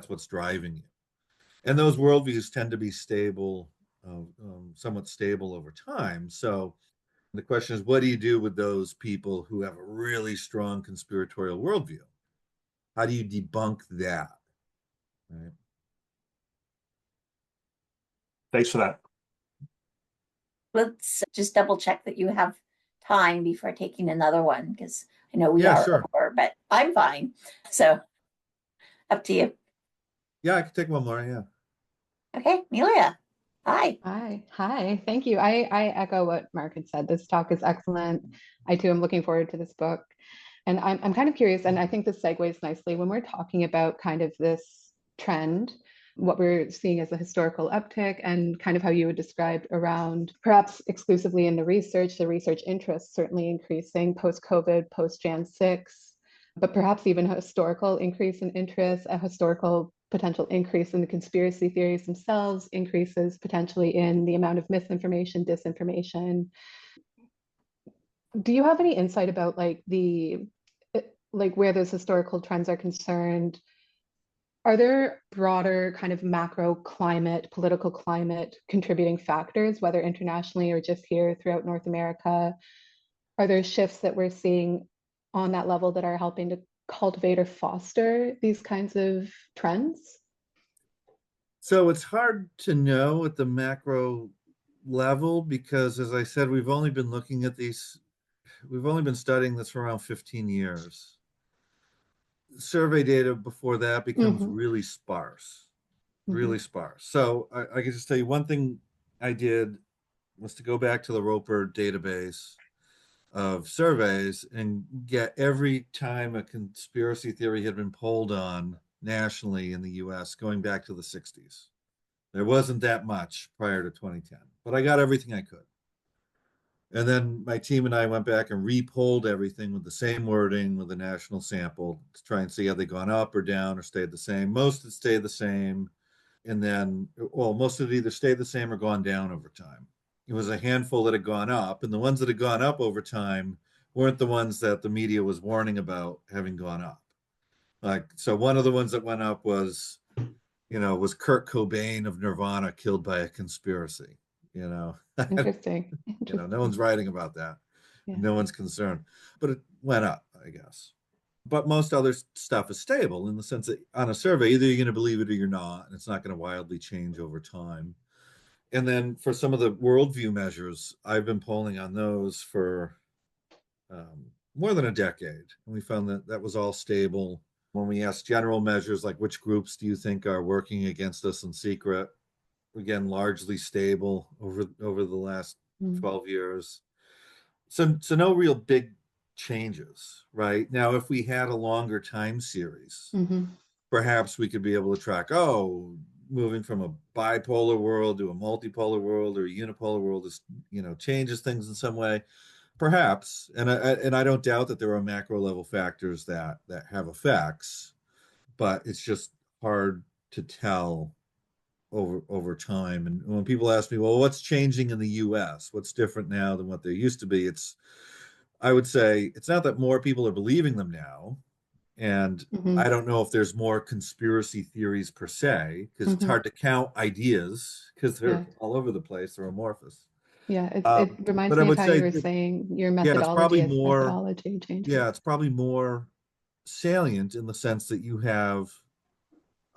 what's driving you. And those worldviews tend to be stable, somewhat stable over time. So the question is, what do you do with those people who have a really strong conspiratorial worldview? How do you debunk that? Right? Thanks for that. Let's just double check that you have time before taking another one, because I know we Yeah, are sure. over, but I'm fine. So up to you. Yeah, I can take one more. Yeah. Okay, Amelia. Hi. Hi. Thank you. I echo what Mark had said. This talk is excellent. I too am looking forward to this book. And I'm kind of curious, and I think this segues nicely when we're talking about kind of this trend, what we're seeing as a historical uptick, and kind of how you would describe around perhaps exclusively in the research interest certainly increasing post-COVID, post-Jan 6, but perhaps even a historical increase in interest, a historical potential increase in the conspiracy theories themselves, increases potentially in the amount of misinformation, disinformation. Do you have any insight about like where those historical trends are concerned? Are there broader kind of macro climate, political climate contributing factors, whether internationally or just here throughout North America? Are there shifts that we're seeing on that level that are helping to cultivate or foster these kinds of trends? So it's hard to know at the macro level because, as I said, we've only been studying this for around 15 years. Survey data before that becomes really sparse, really sparse. So I can just tell you one thing I did was to go back to the Roper database of surveys and get every time a conspiracy theory had been polled on nationally in the US going back to the 60s. There wasn't that much prior to 2010, but I got everything I could. And then my team and I went back and re-polled everything with the same wording with a national sample to try and see have they gone up or down or stayed the same. Most had stayed the same. And then, well, most had either stayed the same or gone down over time. It was a handful that had gone up, and the ones that had gone up over time weren't the ones that the media was warning about having gone up. Like, so one of the ones that went up was Kurt Cobain of Nirvana killed by a conspiracy. Interesting. No one's writing about that. Yeah. No one's concerned, but it went up, I guess. But most other stuff is stable in the sense that on a survey, either you're going to believe it or you're not, and it's not going to wildly change over time. And then for some of the worldview measures, I've been polling on those for more than a decade. And we found that that was all stable. When we asked general measures like which groups do you think are working against us in secret, again, largely stable over the last 12 years. So no real big changes, right? Now, if we had a longer time series, perhaps we could be able to track, moving from a bipolar world to a multipolar world or a unipolar world is, changes things in some way. Perhaps, and I don't doubt that there are macro level factors that have effects, but it's just hard to tell over time. And when people ask me, well, what's changing in the US? What's different now than what there used to be? I would say it's not that more people are believing them now. And I don't know if there's more conspiracy theories per se, because it's hard to count ideas because they're all over the place. They're amorphous. Yeah, it reminds me of how you were saying your methodology changes. Yeah, it's probably more salient in the sense that you have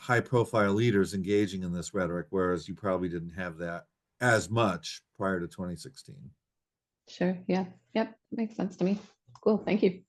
high profile leaders engaging in this rhetoric, whereas you probably didn't have that as much prior to 2016. Sure. Yeah. Yep. Makes sense to me. Cool. Thank you.